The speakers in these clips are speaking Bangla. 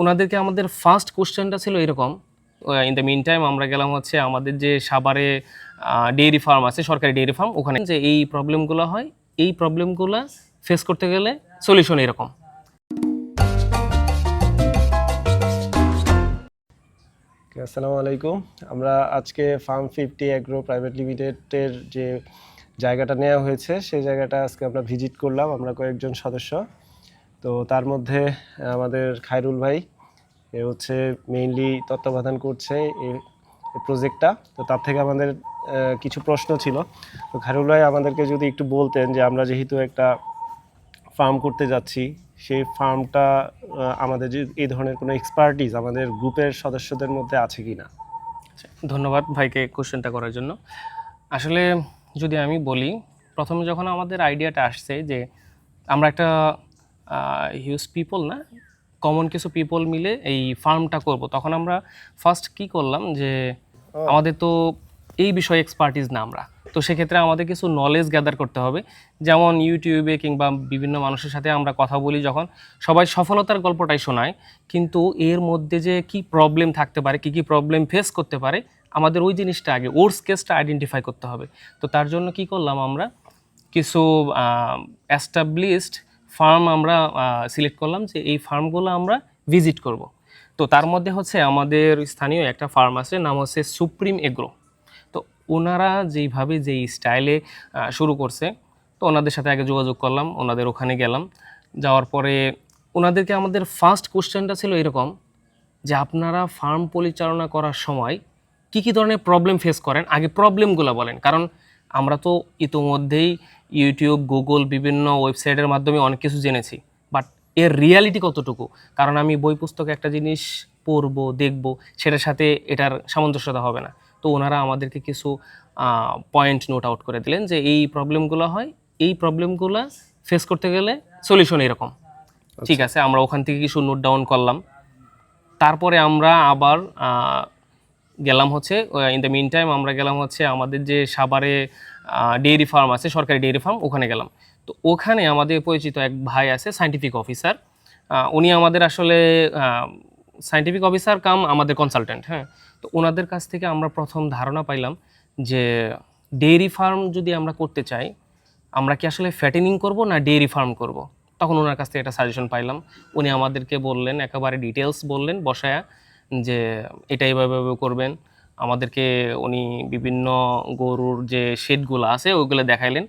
ওনাদেরকে আমাদের ফার্স্ট কোশ্চেনটা ছিল এরকম। ইন দ্য মিন টাইম আমরা গেলাম হচ্ছে আমাদের যে সাভারে ডেইরি ফার্ম আছে, সরকারি ডেইরি ফার্ম, ওখানে যে এই প্রবলেমগুলো হয়, এই প্রবলেমগুলো ফেস করতে গেলে সলিউশন এরকম। আসসালামু আলাইকুম। আমরা আজকে ফার্ম 50 এগ্রো প্রাইভেট লিমিটেডের যে জায়গাটা নেওয়া হয়েছে সেই জায়গাটা আজকে আমরা ভিজিট করলাম, আমরা কয়েকজন সদস্য। তো তার মধ্যে আমাদের খায়রুল ভাই এ হচ্ছে মেইনলি তত্ত্বাবধান করছে এই প্রজেক্টটা। তো তার থেকে আমাদের কিছু প্রশ্ন ছিল। তো খায়রুল ভাই আমাদেরকে যদি একটু বলতেন যে আমরা যেহেতু একটা ফার্ম করতে যাচ্ছি, সেই ফার্মটা আমাদের যে এই ধরনের কোনো এক্সপার্টিস আমাদের গ্রুপের সদস্যদের মধ্যে আছে কি না। ধন্যবাদ ভাইকে কোশ্চেনটা করার জন্য। আসলে যদি আমি বলি, প্রথমে যখন আমাদের আইডিয়াটা আসছে যে আমরা একটা হিউজ পিপল না, কমন কিছু পিপল মিলে এই ফার্মটা করব, তখন আমরা ফার্স্ট কি করলাম যে আমাদের তো এই বিষয়ে এক্সপার্টিস না আমরা, তো সেক্ষেত্রে আমাদের কিছু নলেজ গ্যাদার করতে হবে। যেমন ইউটিউবে কিংবা বিভিন্ন মানুষের সাথে আমরা কথা বলি, যখন সবাই সফলতার গল্পটাই শোনায়, কিন্তু এর মধ্যে যে কি প্রবলেম থাকতে পারে, কি কি প্রবলেম ফেস করতে পারে, আমাদের ওই জিনিসটা আগে ওর্স কেসটা আইডেন্টিফাই করতে হবে। তো তার জন্য কি করলাম, আমরা কিছু এস্টাবলিশড ফার্ম আমরা সিলেক্ট করলাম যে এই ফার্মগুলো আমরা ভিজিট করব। তো তার মধ্যে হচ্ছে আমাদের স্থানীয় একটা ফার্ম আছে, নাম হচ্ছে সুপ্রিম এগ্রো। তো ওনারা যেইভাবে যেই স্টাইলে শুরু করছে, তো ওনাদের সাথে আগে যোগাযোগ করলাম, ওনাদের ওখানে গেলাম। যাওয়ার পরে ওনাদেরকে আমাদের ফার্স্ট কোশ্চেনটা ছিল এরকম যে আপনারা ফার্ম পরিচালনা করার সময় কি কি ধরনের প্রবলেম ফেস করেন, আগে প্রবলেমগুলো বলেন। কারণ আমরা তো ইতোমধ্যেই ইউটিউব, গুগল, বিভিন্ন ওয়েবসাইটের মাধ্যমে অনেক কিছু জেনেছি, বাট এর রিয়ালিটি কতটুকু? কারণ আমি বই পুস্তকে একটা জিনিস পড়বো, দেখবো, সেটার সাথে এটার সামঞ্জস্যতা হবে না। তো ওনারা আমাদেরকে কিছু পয়েন্ট নোট আউট করে দিলেন যে এই প্রবলেমগুলো হয়, এই প্রবলেমগুলো ফেস করতে গেলে সলিউশন এরকম। ঠিক আছে, আমরা ওখান থেকে কিছু নোট ডাউন করলাম। তারপরে আমরা আবার গেলাম হচ্ছে, ইন দ্য মিন টাইম আমরা গেলাম হচ্ছে আমাদের যে সাভারে ডেইরি ফার্ম আছে, সরকারি ডেইরি ফার্ম, ওখানে গেলাম। তো ওখানে আমাদের পরিচিত এক ভাই আছে, সায়েন্টিফিক অফিসার। উনি আমাদের আসলে সায়েন্টিফিক অফিসার কাম আমাদের কনসালটেন্ট। হ্যাঁ, তো ওনাদের কাছ থেকে আমরা প্রথম ধারণা পাইলাম যে ডেইরি ফার্ম যদি আমরা করতে চাই, আমরা কি আসলে ফ্যাটেনিং করব না ডেইরি ফার্ম করব। তখন ওনার কাছ থেকে একটা সাজেশন পাইলাম। উনি আমাদেরকে বললেন, একেবারে ডিটেলস বললেন বসায়া, যে এটা এইভাবে করবেন। আমাদেরকে উনি বিভিন্ন গরুর যে শেডগুলো আছে ওইগুলো দেখাইলেন।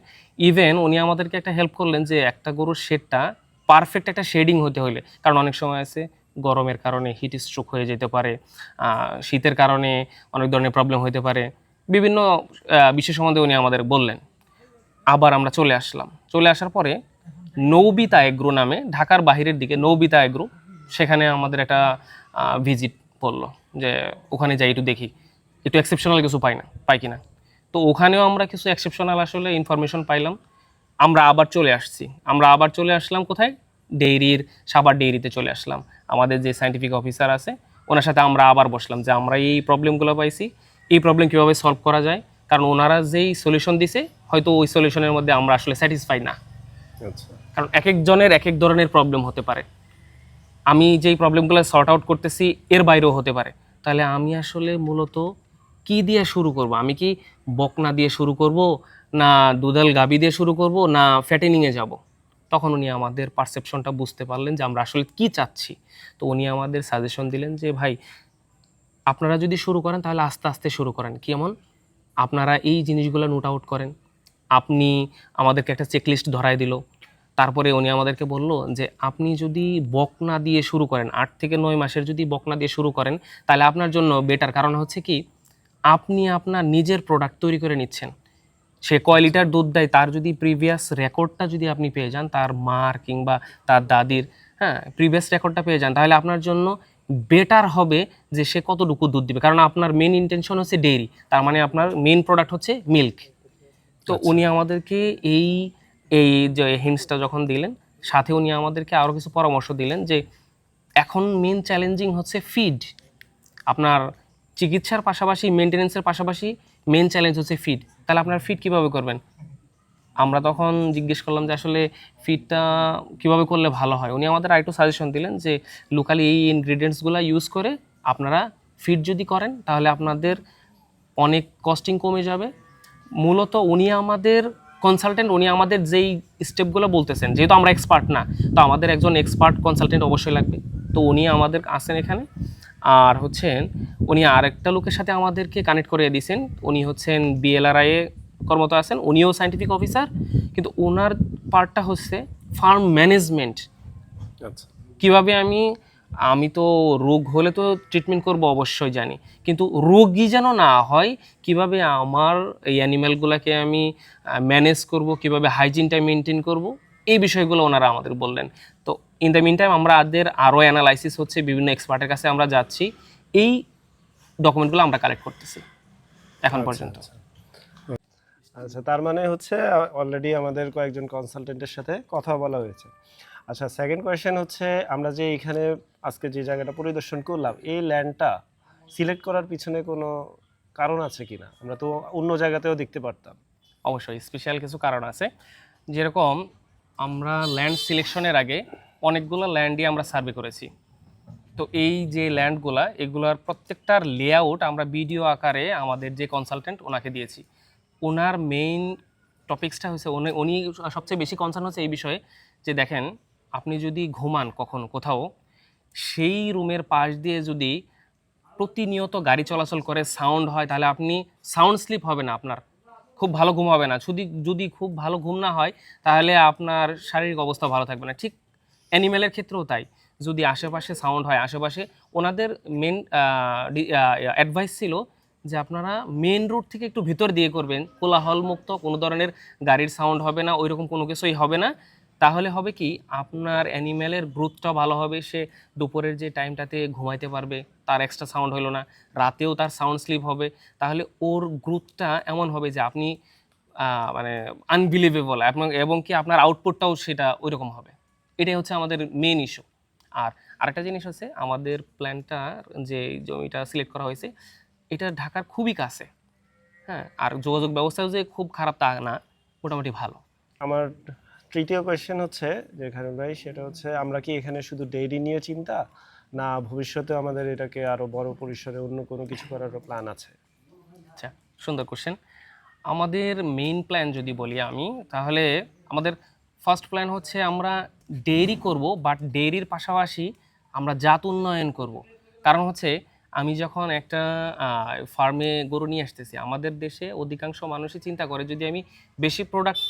ইভেন উনি আমাদেরকে একটা হেল্প করলেন যে একটা গরুর শেডটা পারফেক্ট একটা শেডিং হতে হলে, কারণ অনেক সময় আছে গরমের কারণে হিট স্ট্রোক হয়ে যেতে পারে, শীতের কারণে অনেক ধরনের প্রবলেম হতে পারে, বিভিন্ন বিষয় সম্বন্ধে উনি আমাদের বললেন। আবার আমরা চলে আসলাম। চলে আসার পরে নৌবিতা এগ্রো নামে, ঢাকার বাহিরের দিকে নৌবিতা এগ্রো, সেখানে আমাদের একটা ভিজিট পড়লো যে ওখানে যাই একটু দেখি, একটু এক্সেপশনাল কিছু পাই কিনা। তো ওখানেও আমরা কিছু এক্সেপশনাল আসলে ইনফরমেশন পাইলাম। আমরা আবার চলে আসলাম কোথায়, ডেইরির, সাভার ডেইরিতে চলে আসলাম। আমাদের যে সায়েন্টিফিক অফিসার আছে ওনার সাথে আমরা আবার বসলাম যে আমরা এই প্রবলেমগুলো পাইছি, এই প্রবলেম কীভাবে সলভ করা যায়। কারণ ওনারা যেই সলিউশন দিছে, হয়তো ওই সলিউশনের মধ্যে আমরা আসলে স্যাটিসফাই না। কারণ এক একজনের এক এক ধরনের প্রবলেম হতে পারে। আমি যেই প্রবলেমগুলো সর্ট আউট করতেছি এর বাইরেও হতে পারে। তাহলে আমি আসলে মূলত কি দিয়ে শুরু করব? আমি কি বকনা দিয়ে শুরু করব, না দুধাল গাভী দিয়ে শুরু করব, না ফ্যাটেনিংয়ে যাব? তখন উনি আমাদের পারসেপশনটা বুঝতে পারলেন যে আমরা আসলে কি চাচ্ছি। তো উনি আমাদের সাজেশন দিলেন যে ভাই, আপনারা যদি শুরু করেন তাহলে আস্তে আস্তে শুরু করেন। কেমন? আপনারা এই জিনিসগুলো নোট আউট করেন। আপনি আমাদেরকে একটা চেকলিস্ট ধরায় দিল। তারপরে উনি আমাদেরকে বলল যে আপনি যদি বকনা দিয়ে শুরু করেন, 8 থেকে 9 মাসের যদি বকনা দিয়ে শুরু করেন, তাহলে আপনার জন্য বেটার। কারণ হচ্ছে কি, আপনি আপনার নিজের প্রোডাক্ট তৈরি করে নিচ্ছেন। সে কয় লিটার দুধ দেয়, তার যদি প্রিভিয়াস রেকর্ডটা যদি আপনি পেয়ে যান, তার মার কিংবা তার দাদির, হ্যাঁ, প্রিভিয়াস রেকর্ডটা পেয়ে যান, তাহলে আপনার জন্য বেটার হবে যে সে কতটুকু দুধ দিবে। কারণ আপনার মেন ইন্টেনশন হচ্ছে ডেইরি, তার মানে আপনার মেন প্রোডাক্ট হচ্ছে মিল্ক। তো উনি আমাদেরকে এই এই যে হিন্টসটা যখন দিলেন, সাথে উনি আমাদেরকে আরও কিছু পরামর্শ দিলেন যে এখন মেন চ্যালেঞ্জিং হচ্ছে ফিড। আপনার চিকিৎসার পাশাপাশি, মেনটেনেন্সের পাশাপাশি মেন চ্যালেঞ্জ হচ্ছে ফিড। তাহলে আপনার ফিড কীভাবে করবেন? আমরা তখন জিজ্ঞেস করলাম যে আসলে ফিডটা কীভাবে করলে ভালো হয়। উনি আমাদের আরেকটু সাজেশন দিলেন যে লোকালি এই ইনগ্রিডিয়েন্টসগুলো ইউজ করে আপনারা ফিড যদি করেন তাহলে আপনাদের অনেক কস্টিং কমে যাবে। মূলত উনি আমাদের কনসালটেন্ট, উনি আমাদের যেই স্টেপগুলো বলতেছেন, যেহেতু আমরা এক্সপার্ট না, তো আমাদের একজন এক্সপার্ট কনসালটেন্ট অবশ্যই লাগবে, তো উনি আমাদের আসেন এখানে। আর হচ্ছেন উনি আরেকটা লোকের সাথে আমাদেরকে কানেক্ট করে দিয়েছেন, উনি হচ্ছেন বিএলআরআই এ কর্মরত আছেন, উনিও সায়েন্টিফিক অফিসার, কিন্তু ওনার পার্টটা হচ্ছে ফার্ম ম্যানেজমেন্ট। আচ্ছা, কিভাবে আমি তো রোগ হলে তো ট্রিটমেন্ট করব অবশ্যই জানি, কিন্তু রোগই যেন না হয়, কিভাবে আমার এই অ্যানিম্যালগুলোকে আমি ম্যানেজ করব, কিভাবে হাইজিনটা মেনটেন করব, এই বিষয়গুলো ওনারা আমাদের বললেন। তো ইন দ্য মিন টাইম আমরা আরও অ্যানালাইসিস হচ্ছে, বিভিন্ন এক্সপার্টের কাছে আমরা যাচ্ছি, এই ডকুমেন্টগুলো আমরা কালেক্ট করতেছি এখন পর্যন্ত। আচ্ছা, তার মানে হচ্ছে অলরেডি আমাদের কয়েকজন কনসালটেন্টের সাথে কথা বলা হয়েছে। আচ্ছা, সেকেন্ড কোয়েশ্চেন হচ্ছে, আমরা যে এখানে আজকে যে জায়গাটা পরিদর্শন করলাম, এই ল্যান্ডটা সিলেক্ট করার পিছনে কোনো কারণ আছে কিনা? আমরা তো অন্য জায়গাতেও দেখতে পারতাম। অবশ্যই স্পেশাল কিছু কারণ আছে। যেরকম আমরা ল্যান্ড সিলেকশনের আগে অনেকগুলো ল্যান্ডই আমরা সার্ভে করেছি। তো এই যে ল্যান্ডগুলা, এগুলার প্রত্যেকটার লেআউট আমরা ভিডিও আকারে আমাদের যে কনসালটেন্ট ওনাকে দিয়েছি। ওনার মেইন টপিক্সটা হচ্ছে, উনি সবচেয়ে বেশি কনসার্ন হচ্ছে এই বিষয়ে যে দেখেন, আপনি যদি ঘুমান কখনো কোথাও, সেই রুমের পাশ দিয়ে যদি প্রতিনিয়ত গাড়ি চলাচল করে, সাউন্ড হয়, তাহলে আপনি সাউন্ড স্লিপ হবে না, আপনার খুব ভালো ঘুম হবে না। যদি যদি খুব ভালো ঘুম না হয় তাহলে আপনার শারীরিক অবস্থা ভালো থাকবে না। ঠিক অ্যানিম্যালের ক্ষেত্রেও তাই, যদি আশেপাশে সাউন্ড হয়, আশেপাশে ওনাদের মেন অ্যাডভাইস ছিল যে আপনারা মেন রোড থেকে একটু ভিতর দিয়ে করবেন, কোলাহল মুক্ত, কোনো ধরনের গাড়ির সাউন্ড হবে না, ওইরকম কোনো কিছুই হবে না। তাহলে হবে কি, আপনার অ্যানিম্যালের গ্রোথটা ভালো হবে, সে দুপুরের যে টাইমটাতে ঘুমাইতে পারবে, তার এক্সট্রা সাউন্ড হলো না, রাতেও তার সাউন্ড স্লিপ হবে, তাহলে ওর গ্রোথটা এমন হবে যে আপনি মানে আনবিলিভেবল, এবং কি আপনার আউটপুটটাও সেটা ওই রকম হবে। এটাই হচ্ছে আমাদের মেন ইস্যু। আর আরেকটা জিনিস হচ্ছে, আমাদের প্ল্যানটার যে জমিটা সিলেক্ট করা হয়েছে, এটা ঢাকার খুবই কাছে। হ্যাঁ, আর যোগাযোগ ব্যবস্থাও যে খুব খারাপ তা না, মোটামুটি ভালো। আমার তৃতীয় কোয়েশ্চেন হচ্ছে যে খায়রুল ভাই, সেটা হচ্ছে, আমরা কি এখানে শুধু ডেইরি নিয়ে চিন্তা, না ভবিষ্যতে আমাদের এটাকে আরো বড় পরিসরে অন্য কোনো কিছু করারও প্ল্যান আছে? আচ্ছা, সুন্দর কোশ্চেন। আমাদের মেইন প্ল্যান যদি বলি আমি, তাহলে আমাদের ফার্স্ট প্ল্যান হচ্ছে আমরা ডেইরি করব, বাট ডেইরির পাশাপাশি আমরা জাত উন্নয়ন করব। কারণ হচ্ছে, আমি যখন একটা ফার্মে গরু নিয়ে আসতেছি, আমাদের দেশে অধিকাংশ মানুষই চিন্তা করে যদি আমি বেশি প্রোডাক্ট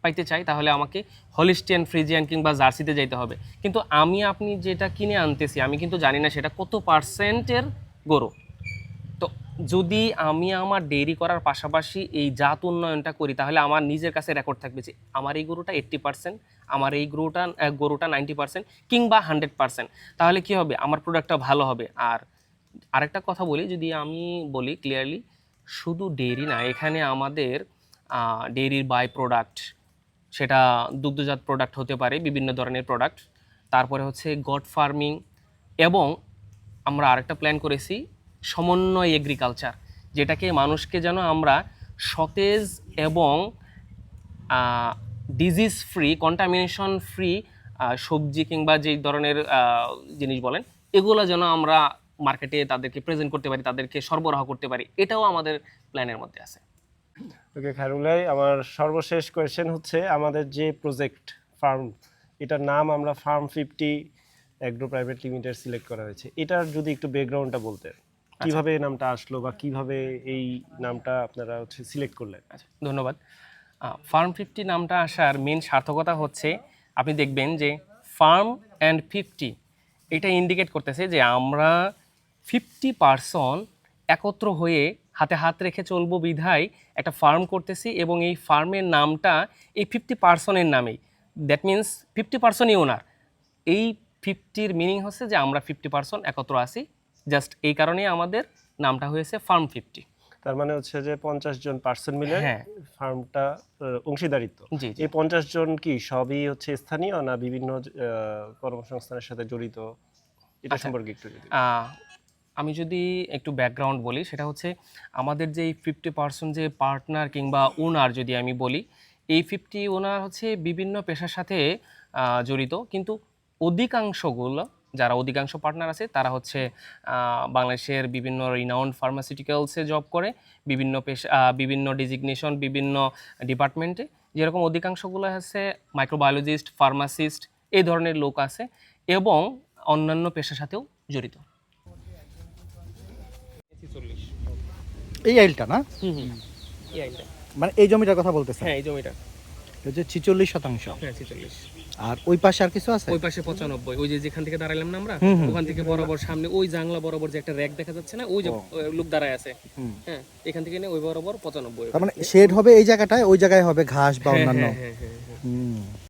পাইতে চাই তাহলে আমাকে হলিস্টিয়ান, ফ্রিজিয়ান কিংবা জার্সিতে যাইতে হবে। কিন্তু আপনি যেটা কিনে আনতেছি, আমি কিন্তু জানি না সেটা কত পার্সেন্টের গরু। তো যদি আমি আমার ডেইরি করার পাশাপাশি এই জাত উন্নয়নটা করি, তাহলে আমার নিজের কাছে রেকর্ড থাকবে যে আমার এই গরুটা 80%, আমার এই গরুটা 90% কিংবা 100%। তাহলে কি হবে, আমার প্রোডাক্টটা ভালো হবে। আর আরেকটা কথা বলি, যদি আমি বলি ক্লিয়ারলি, শুধু ডেইরি না, এখানে আমাদের ডেইরির বাই প্রোডাক্ট, সেটা দুগ্ধজাত প্রোডাক্ট হতে পারে, বিভিন্ন ধরনের প্রোডাক্ট, তারপরে হচ্ছে গট ফার্মিং, এবং আমরা আরেকটা প্ল্যান করেছি সমন্বয় এগ্রিকালচার, যেটাকে মানুষকে যেন আমরা সতেজ এবং ডিজিজ ফ্রি, কন্টামিনেশন ফ্রি সবজি কিংবা যেই ধরনের জিনিস বলেন, এগুলো যেন আমরা মার্কেটে তাদেরকে প্রেজেন্ট করতে পারি, তাদেরকে সরবরাহ করতে পারি, এটাও আমাদের প্ল্যানের মধ্যে আছে। ওকে খায়রুল ভাই, আমার সর্বশেষ কোয়েশ্চেন হচ্ছে, আমাদের যে প্রজেক্ট ফার্ম, এটার নাম আমরা farm 50 agro private limited select করা হয়েছে, এটার যদি একটু ব্যাকগ্রাউন্ডটা বলতেন, কিভাবে এই নামটা আসলো বা কিভাবে এই নামটা আপনারা হচ্ছে সিলেক্ট করলেন? আচ্ছা, ধন্যবাদ। ফার্ম 50 নামটা আসার মেন সার্থকতা হচ্ছে, আপনি দেখবেন যে ফার্ম অ্যান্ড 50 এটা ইন্ডিকেট করতেছে যে আমরা 50% একত্র হয়ে হাতে হাত রেখে চলবো বিধায় একটা ফার্ম করতেছি, এবং এই ফার্মের নামটা এই 50%-এর নামেই। দ্যাট মিনস 50%ই ওনার। এই 50-র মিনিং হচ্ছে যে আমরা 50% একত্র আছি, জাস্ট এই কারণেই আমাদের নামটা হয়েছে ফার্ম 50। তার মানে হচ্ছে যে 50 জন পার্সন মিলে হ্যাঁ, ফার্মটা অংশীদারিত্ব। জি জি। এই 50 জন কি সবই হচ্ছে স্থানীয়, না বিভিন্ন কর্মসংস্থানের সাথে জড়িত? এটা সম্পর্কে একটু যদি। আমি যদি একটু ব্যাকগ্রাউন্ড বলি, সেটা হচ্ছে আমাদের যে 50% যে পার্টনার কিংবা ওনার যদি আমি বলি, এই 50 ওনার হচ্ছে বিভিন্ন পেশার সাথে জড়িত, কিন্তু অধিকাংশগুলো যারা অধিকাংশ পার্টনার আছে তারা হচ্ছে বাংলাদেশের বিভিন্ন রিনাউন্ড ফার্মাসিউটিক্যালসে জব করে, বিভিন্ন পেশা বিভিন্ন ডেজিগনেশন বিভিন্ন ডিপার্টমেন্টে। যেরকম অধিকাংশগুলো হচ্ছে মাইক্রোবায়োলজিস্ট, ফার্মাসিস্ট এই ধরনের লোক আছে, এবং অন্যান্য পেশার সাথেও জড়িত। এই আইলটা না, এই আইনটা, মানে এই জমিটার কথা বলতেছেন? হ্যাঁ এই জমিটা, এটা হচ্ছে 46%। হ্যাঁ 46। আর ওই পাশে আর কিছু আছে? ওই পাশে 95, ওই যে যেখান থেকে দাঁড়াইলাম না আমরা, ওখান থেকে বরাবর সামনে ওই জাংলা বরাবর যে একটা র্যাক দেখা যাচ্ছে না, ওই যে লোক দাঁড়ায় আছে, হ্যাঁ এখান থেকে নিয়ে ওই বরাবর 95। তার মানে শেড হবে এই জায়গাটায়, ওই জায়গায় হবে ঘাস বা অন্যান্য। হ্যাঁ হ্যাঁ হ্যাঁ। হুম।